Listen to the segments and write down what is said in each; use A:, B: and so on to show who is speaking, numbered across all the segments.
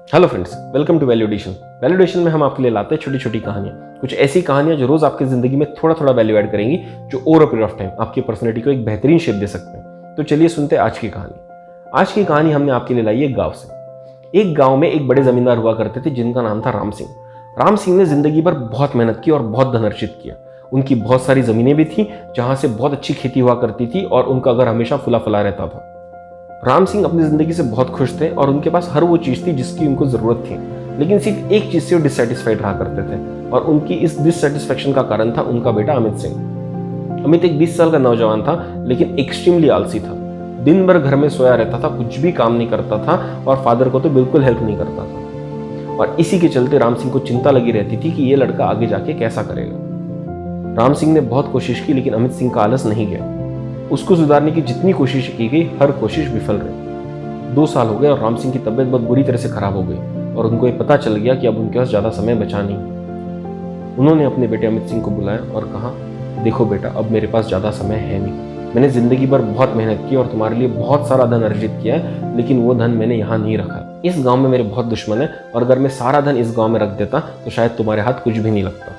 A: Hello friends, welcome to value addition. Value addition में हम आपके लिए लाते हैं छोटी छोटी कहानियां, कुछ ऐसी कहानियां जो रोज आपकी जिंदगी में थोड़ा थोड़ा वैल्यू ऐड करेंगी, जो over a period of time आपकी पर्सनैलिटी को एक बेहतरीन शेप दे सकते हैं। तो चलिए सुनते हैं आज की कहानी। आज की कहानी हमने आपके लिए लाई है गाँव से। एक गाँव में एक बड़े जमींदार हुआ करते थे जिनका नाम था राम सिंह। राम सिंह ने जिंदगी भर बहुत मेहनत की और बहुत धन अर्जित किया। उनकी बहुत सारी जमीनें भी थी जहां से बहुत अच्छी खेती हुआ करती थी और उनका घर हमेशा फुला फला रहता था। राम सिंह अपनी जिंदगी से बहुत खुश थे और उनके पास हर वो चीज थी जिसकी उनको जरूरत थी, लेकिन सिर्फ एक चीज से वो डिससेटिस्फाइड रहा करते थे और उनकी इस डिससेटिस्फैक्शन का कारण था उनका बेटा अमित सिंह। अमित एक 20 साल का नौजवान था, लेकिन एक्सट्रीमली आलसी था। दिन भर घर में सोया रहता था, कुछ भी काम नहीं करता था और फादर को तो बिल्कुल हेल्प नहीं करता था। और इसी के चलते राम सिंह को चिंता लगी रहती थी कि ये लड़का आगे जाके कैसा करेगा। राम सिंह ने बहुत कोशिश की, लेकिन अमित सिंह का आलस नहीं गया। उसको सुधारने की जितनी कोशिश की गई, हर कोशिश विफल रही। 2 साल हो गए और राम सिंह की तबीयत बहुत बुरी तरह से खराब हो गई और उनको ये पता चल गया कि अब उनके पास ज्यादा समय बचा नहीं। उन्होंने अपने बेटे अमित सिंह को बुलाया और कहा, देखो बेटा, अब मेरे पास ज्यादा समय है नहीं। मैंने जिंदगी भर बहुत मेहनत की और तुम्हारे लिए बहुत सारा धन अर्जित किया है, लेकिन वो धन मैंने यहाँ नहीं रखा। इस गाँव में मेरे बहुत दुश्मन है और अगर मैं सारा धन इस गाँव में रख देता तो शायद तुम्हारे हाथ कुछ भी नहीं लगता।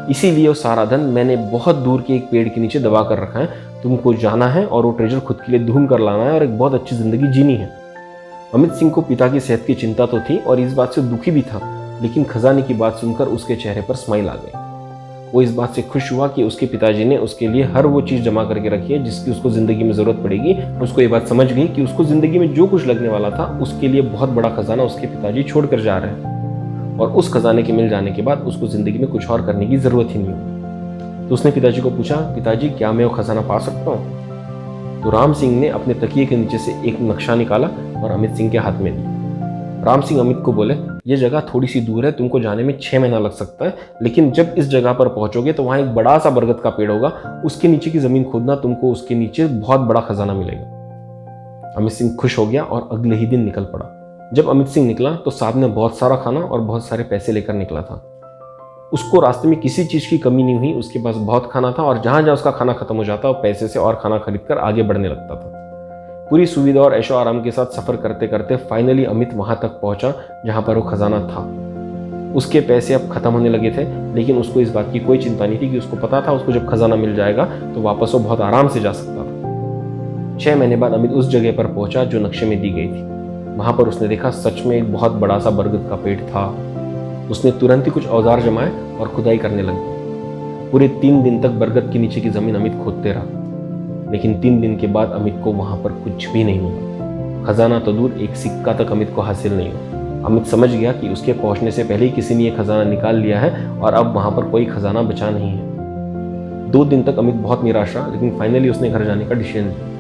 A: इसीलिए वो सारा धन मैंने बहुत दूर के एक पेड़ के नीचे दबा कर रखा है। तुमको जाना है और वो ट्रेजर खुद के लिए ढूंढ कर लाना है और एक बहुत अच्छी जिंदगी जीनी है। अमित सिंह को पिता की सेहत की चिंता तो थी और इस बात से दुखी भी था, लेकिन खजाने की बात सुनकर उसके चेहरे पर स्माइल आ गई। वो इस बात से खुश हुआ कि उसके पिताजी ने उसके लिए हर वो चीज जमा करके रखी है जिसकी उसको जिंदगी में जरूरत पड़ेगी। उसको ये बात समझ गई कि उसको जिंदगी में जो कुछ लगने वाला था उसके लिए बहुत बड़ा खजाना उसके पिताजी छोड़ कर जा रहे हैं और उस खजाने के मिल जाने के बाद उसको जिंदगी में कुछ और करने की जरूरत ही नहीं होगी। तो उसने पिताजी को पूछा, पिताजी क्या मैं वो खजाना पा सकता हूँ? तो राम सिंह ने अपने तकिए के नीचे से एक नक्शा निकाला और अमित सिंह के हाथ में दिया। राम सिंह अमित को बोले, ये जगह थोड़ी सी दूर है, तुमको जाने में 6 महीना लग सकता है, लेकिन जब इस जगह पर पहुंचोगे तो वहां एक बड़ा सा बरगद का पेड़ होगा, उसके नीचे की जमीन खोदना, तुमको उसके नीचे बहुत बड़ा खजाना मिलेगा। अमित सिंह खुश हो गया और अगले ही दिन निकल पड़ा। जब अमित सिंह निकला तो साथ में बहुत सारा खाना और बहुत सारे पैसे लेकर निकला था। उसको रास्ते में किसी चीज की कमी नहीं हुई, उसके पास बहुत खाना था और जहां जहां उसका खाना खत्म हो जाता वो पैसे से और खाना खरीदकर आगे बढ़ने लगता था। पूरी सुविधा और ऐशो आराम के साथ सफर करते करते फाइनली अमित वहां तक पहुंचा जहां पर वो खजाना था। उसके पैसे अब खत्म होने लगे थे, लेकिन उसको इस बात की कोई चिंता नहीं थी कि उसको पता था उसको जब खजाना मिल जाएगा तो वापस वो बहुत आराम से जा सकता था। 6 महीने बाद अमित उस जगह पर पहुंचा जो नक्शे में दी गई थी। वहां पर उसने देखा सच में एक बहुत बड़ा सा बरगद का पेड़ था। उसने तुरंत ही कुछ औजार जमाए और खुदाई करने लगे। पूरे 3 दिन तक बरगद के नीचे की जमीन अमित खोदते रहा, लेकिन 3 दिन के बाद अमित को वहां पर कुछ भी नहीं हुआ। खजाना तो दूर, एक सिक्का तक अमित को हासिल नहीं हुआ। अमित समझ गया कि उसके पहुंचने से पहले ही किसी ने यह खजाना निकाल लिया है और अब वहां पर कोई खजाना बचा नहीं है। 2 दिन तक अमित बहुत निराश रहा, लेकिन फाइनली उसने घर जाने का डिसीजन लिया।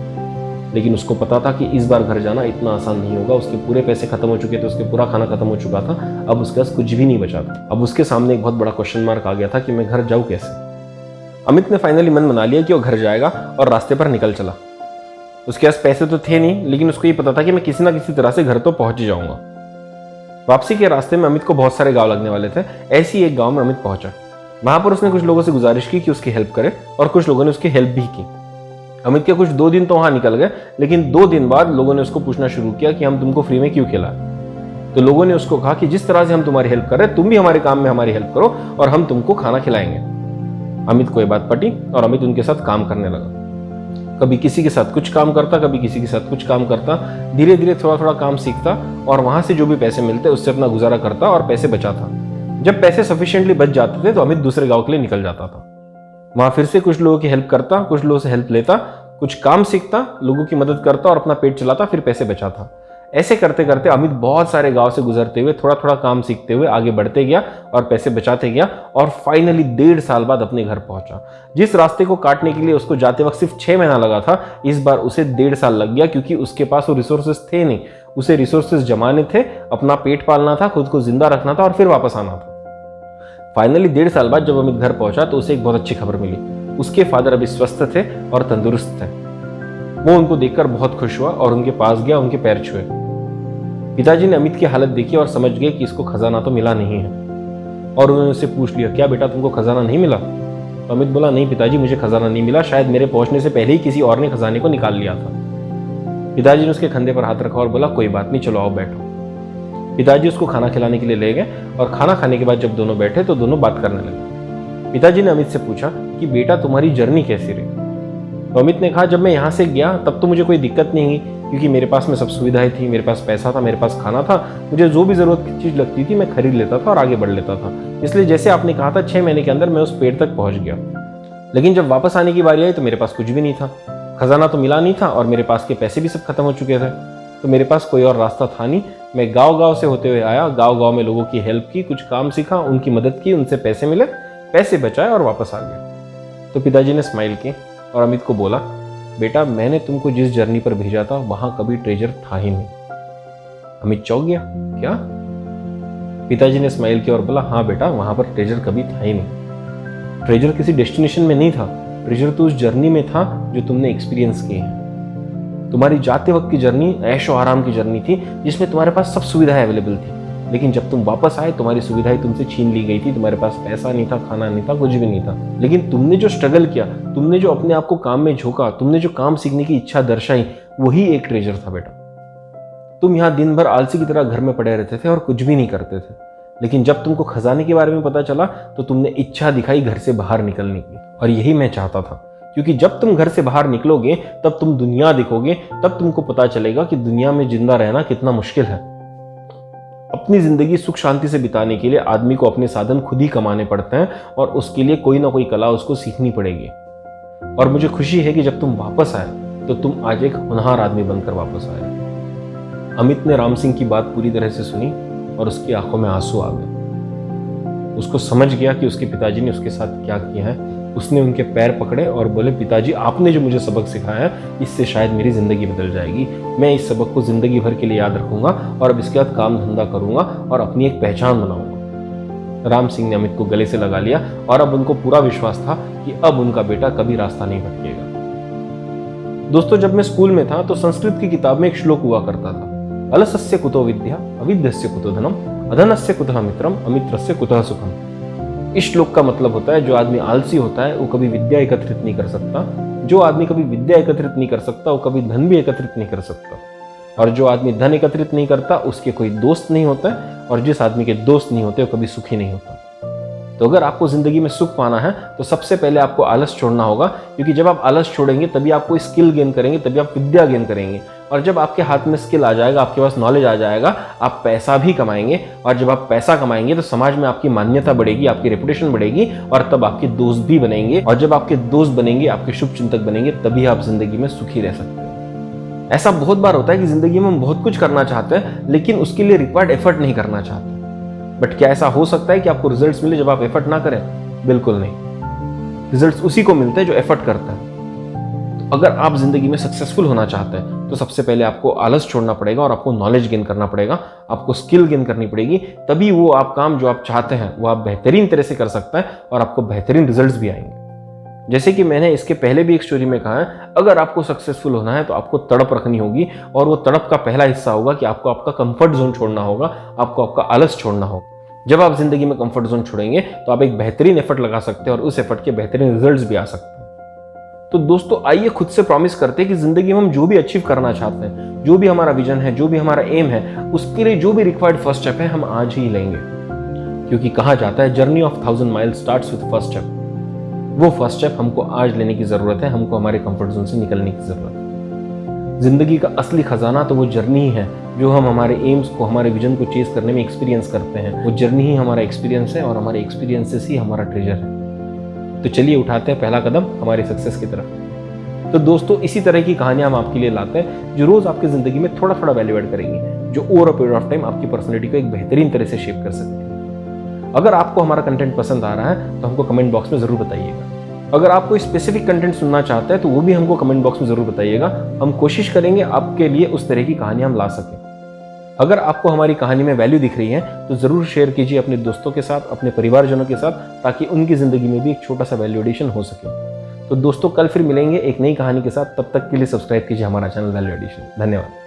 A: लेकिन उसको पता था कि इस बार घर जाना इतना आसान नहीं होगा। उसके पूरे पैसे खत्म हो चुके थे, उसके पूरा खाना खत्म हो चुका था, अब उसके पास कुछ भी नहीं बचा था। अब उसके सामने एक बहुत बड़ा क्वेश्चन मार्क आ गया था कि मैं घर जाऊं कैसे। अमित ने फाइनली मन बना लिया कि वो घर जाएगा और रास्ते पर निकल चला। उसके पास पैसे तो थे नहीं, लेकिन उसको ये पता था कि मैं किसी ना किसी तरह से घर तो पहुंच ही जाऊंगा। वापसी के रास्ते में अमित को बहुत सारे गाँव लगने वाले थे। ऐसी एक गाँव में अमित पहुंचा। वहां पर उसने कुछ लोगों से गुजारिश की कि उसकी हेल्प करे और कुछ लोगों ने उसकी हेल्प भी की। अमित के कुछ 2 दिन तो वहां निकल गए, लेकिन 2 दिन बाद लोगों ने उसको पूछना शुरू किया कि हम तुमको फ्री में क्यों खिलाएं। तो लोगों ने उसको कहा कि जिस तरह से हम तुम्हारी हेल्प कर रहे हैं, तुम भी हमारे काम में हमारी हेल्प करो और हम तुमको खाना खिलाएंगे। अमित को ये बात पटी और अमित उनके साथ काम करने लगा। कभी किसी के साथ कुछ काम करता, कभी किसी के साथ कुछ काम करता। धीरे धीरे थोड़ा थोड़ा काम सीखता और वहां से जो भी पैसे मिलते उससे अपना गुजारा करता और पैसे बचाता। जब पैसे सफिशिएंटली बच जाते थे तो अमित दूसरे गाँव के लिए निकल जाता था। वहां फिर से कुछ लोगों की हेल्प करता, कुछ लोगों से हेल्प लेता, कुछ काम सीखता, लोगों की मदद करता और अपना पेट चलाता, फिर पैसे बचाता। ऐसे करते करते अमित बहुत सारे गांव से गुजरते हुए थोड़ा थोड़ा काम सीखते हुए आगे बढ़ते गया और पैसे बचाते गया और फाइनली 1.5 साल बाद अपने घर पहुंचा। जिस रास्ते को काटने के लिए उसको जाते वक्त सिर्फ 6 महीना लगा था, इस बार उसे 1.5 साल लग गया, क्योंकि उसके पास वो रिसोर्सेज थे नहीं। उसे रिसोर्सेज जमाने थे, अपना पेट पालना था, खुद को जिंदा रखना था और फिर वापस आना था। फाइनली 1.5 साल बाद जब अमित घर पहुंचा तो उसे एक बहुत अच्छी खबर मिली। उसके फादर अभी स्वस्थ थे और तंदुरुस्त थे। वो उनको देखकर बहुत खुश हुआ और उनके पास गया, उनके पैर छुए। पिताजी ने अमित की हालत देखी और समझ गए कि इसको खजाना तो मिला नहीं है और उन्होंने उससे पूछ लिया, क्या बेटा तुमको खजाना नहीं मिला? तो अमित बोला, नहीं पिताजी, मुझे खजाना नहीं मिला, शायद मेरे पहुंचने से पहले ही किसी और ने खजाने को निकाल लिया था। पिताजी ने उसके कंधे पर हाथ रखा और बोला, कोई बात नहीं, चलो आओ बैठो। पिताजी उसको खाना खिलाने के लिए ले गए और खाना खाने के बाद जब दोनों बैठे तो दोनों बात करने लगे। पिताजी ने अमित से पूछा कि बेटा तुम्हारी जर्नी कैसी रही। तो अमित ने कहा जब मैं यहाँ से गया तब तो मुझे कोई दिक्कत नहीं हुई, क्योंकि मेरे पास में सब सुविधाएं थी, मेरे पास पैसा था, मेरे पास खाना था, मुझे जो भी जरूरत की चीज लगती थी मैं खरीद लेता था और आगे बढ़ लेता था। इसलिए जैसे आपने कहा था 6 महीने के अंदर मैं उस पेड़ तक पहुंच गया। लेकिन जब वापस आने की बारी आई तो मेरे पास कुछ भी नहीं था, खजाना तो मिला नहीं था और मेरे पास के पैसे भी सब खत्म हो चुके थे। तो मेरे पास कोई और रास्ता था नहीं। मैं गांव-गांव से होते हुए आया, गांव-गांव में लोगों की हेल्प की, कुछ काम सीखा, उनकी मदद की, उनसे पैसे मिले, पैसे बचाए और वापस आ गया। तो पिताजी ने स्माइल की और अमित को बोला, बेटा मैंने तुमको जिस जर्नी पर भेजा था वहां कभी ट्रेजर था ही नहीं। अमित चौंक गया, क्या? पिताजी ने स्माइल किया और बोला, हाँ बेटा वहां पर ट्रेजर कभी था ही नहीं। ट्रेजर किसी डेस्टिनेशन में नहीं था, ट्रेजर तो उस जर्नी में था जो तुमने एक्सपीरियंस की है। तुम्हारी जाते वक्त की जर्नी ऐशो आराम की जर्नी थी, जिसमें तुम्हारे पास सब सुविधाएं अवेलेबल थी। लेकिन जब तुम वापस आए तुम्हारी सुविधाएं तुमसे छीन ली गई थी, तुम्हारे पास पैसा नहीं था, खाना नहीं था, कुछ भी नहीं था। लेकिन तुमने जो स्ट्रगल किया, तुमने जो अपने आप को काम में झोंका, तुमने जो काम सीखने की इच्छा दर्शाई, वही एक ट्रेजर था बेटा। तुम यहाँ दिन भर आलसी की तरह घर में पड़े रहते थे और कुछ भी नहीं करते थे, लेकिन जब तुमको खजाने के बारे में पता चला तो तुमने इच्छा दिखाई घर से बाहर निकलने की। और यही मैं चाहता था, क्योंकि जब तुम घर से बाहर निकलोगे तब तुम दुनिया देखोगे, तब तुमको पता चलेगा कि दुनिया में जिंदा रहना कितना मुश्किल है। अपनी जिंदगी सुख शांति से बिताने के लिए आदमी को अपने साधन खुद ही कमाने पड़ते हैं और उसके लिए कोई ना कोई कला उसको सीखनी पड़ेगी। और मुझे खुशी है कि जब तुम वापस आए तो तुम आज एक होनहार आदमी बनकर वापस आए। अमित ने राम सिंह की बात पूरी तरह से सुनी और उसकी आंखों में आंसू आ गए। उसको समझ गया कि उसके पिताजी ने उसके साथ क्या किया है। उसने उनके पैर पकड़े और बोले, पिताजी आपने जो मुझे सबक सिखाया है इससे शायद मेरी जिंदगी बदल जाएगी। मैं इस सबक को जिंदगी भर के लिए याद रखूंगा और अब इसके बाद काम धंधा करूंगा और अपनी एक पहचान बनाऊंगा। राम सिंह ने अमित को गले से लगा लिया और अब उनको पूरा विश्वास था कि अब उनका बेटा कभी रास्ता नहीं भटकेगा। दोस्तों, जब मैं स्कूल में था तो संस्कृत की किताब में एक श्लोक हुआ करता था, अलसस्य कुतो विद्या, अविद्यस्य कुतो धनम, अधनस्य कुतः मित्रम, अमित्रस्य कुतः सुखम। इस श्लोक का मतलब होता है, जो आदमी आलसी होता है वो कभी विद्या एकत्रित नहीं कर सकता, जो आदमी कभी विद्या एकत्रित नहीं कर सकता वो कभी धन भी एकत्रित नहीं कर सकता, और जो आदमी धन एकत्रित नहीं करता उसके कोई दोस्त नहीं होता है, और जिस आदमी के दोस्त नहीं होते वो कभी सुखी नहीं होता। तो अगर आपको जिंदगी में सुख पाना है तो सबसे पहले आपको आलस छोड़ना होगा, क्योंकि जब आप आलस छोड़ेंगे तभी आप कोई स्किल गेन करेंगे, तभी आप विद्या गेन करेंगे, और जब आपके हाथ में स्किल आ जाएगा, आपके पास नॉलेज आ जाएगा, आप पैसा भी कमाएंगे, और जब आप पैसा कमाएंगे तो समाज में आपकी मान्यता बढ़ेगी, आपकी रेपुटेशन बढ़ेगी, और तब आपके दोस्त भी बनेंगे, और जब आपके दोस्त बनेंगे, आपके शुभ चिंतक बनेंगे, तभी आप जिंदगी में सुखी रह सकते हैं। ऐसा बहुत बार होता है कि जिंदगी में हम बहुत कुछ करना चाहते हैं लेकिन उसके लिए रिक्वायर्ड एफर्ट नहीं करना चाहते। बट क्या ऐसा हो सकता है कि आपको रिजल्ट्स मिले जब आप एफर्ट ना करें? बिल्कुल नहीं। रिजल्ट्स उसी को मिलते हैं जो एफर्ट करता है। तो अगर आप जिंदगी में सक्सेसफुल होना चाहते हैं तो सबसे पहले आपको आलस छोड़ना पड़ेगा और आपको नॉलेज गेन करना पड़ेगा, आपको स्किल गेन करनी पड़ेगी, तभी वो आप काम जो आप चाहते हैं वो आप बेहतरीन तरह से कर सकते हैं और आपको बेहतरीन रिजल्ट्स भी आएंगे। जैसे कि मैंने इसके पहले भी एक स्टोरी में कहा है, अगर आपको सक्सेसफुल होना है तो आपको तड़प रखनी होगी, और वो तड़प का पहला हिस्सा होगा कि आपको आपका कंफर्ट जोन छोड़ना होगा, आपको आपका आलस छोड़ना होगा। जब आप जिंदगी में कंफर्ट जोन छोड़ेंगे तो आप एक बेहतरीन एफर्ट लगा सकते हैं और उस एफर्ट के बेहतरीन रिजल्ट्स भी आ सकते हैं। तो दोस्तों, आइए खुद से प्रॉमिस करते हैं कि जिंदगी में हम जो भी अचीव करना चाहते हैं, जो भी हमारा विजन है, जो भी हमारा एम है, उसके लिए जो भी रिक्वायर्ड फर्स्ट स्टेप है हम आज ही लेंगे। क्योंकि कहा जाता है journey of 1000 miles starts with first step. वो फर्स्ट स्टेप हमको आज लेने की जरूरत है, हमको हमारे कंफर्ट जोन से निकलने की जरूरत है। जिंदगी का असली खजाना तो वो जर्नी ही है जो हम हमारे एम्स को, हमारे विजन को चेस करने में एक्सपीरियंस करते हैं। वो जर्नी ही हमारा एक्सपीरियंस है और हमारे एक्सपीरियंसेस ही हमारा ट्रेजर है। तो चलिए उठाते हैं पहला कदम हमारी सक्सेस की तरफ। तो दोस्तों, इसी तरह की कहानियां हम आपके लिए लाते हैं जो रोज आपकी जिंदगी में थोड़ा थोड़ा वैल्यू ऐड करेंगी, जो over a period of time आपकी पर्सनैलिटी को एक बेहतरीन तरह से शेप कर सकती है। अगर आपको हमारा कंटेंट पसंद आ रहा है तो हमको कमेंट बॉक्स में जरूर बताइएगा। अगर आप कोई स्पेसिफिक कंटेंट सुनना चाहते हैं तो वो भी हमको कमेंट बॉक्स में जरूर बताइएगा। हम कोशिश करेंगे आपके लिए उस तरह की कहानियां हम ला सकें। अगर आपको हमारी कहानी में वैल्यू दिख रही है तो जरूर शेयर कीजिए अपने दोस्तों के साथ, अपने परिवारजनों के साथ, ताकि उनकी जिंदगी में भी एक छोटा सा वैल्यू एडिशन हो सके। तो दोस्तों, कल फिर मिलेंगे एक नई कहानी के साथ। तब तक के लिए सब्सक्राइब कीजिए हमारा चैनल वैल्यू एडिशन। धन्यवाद।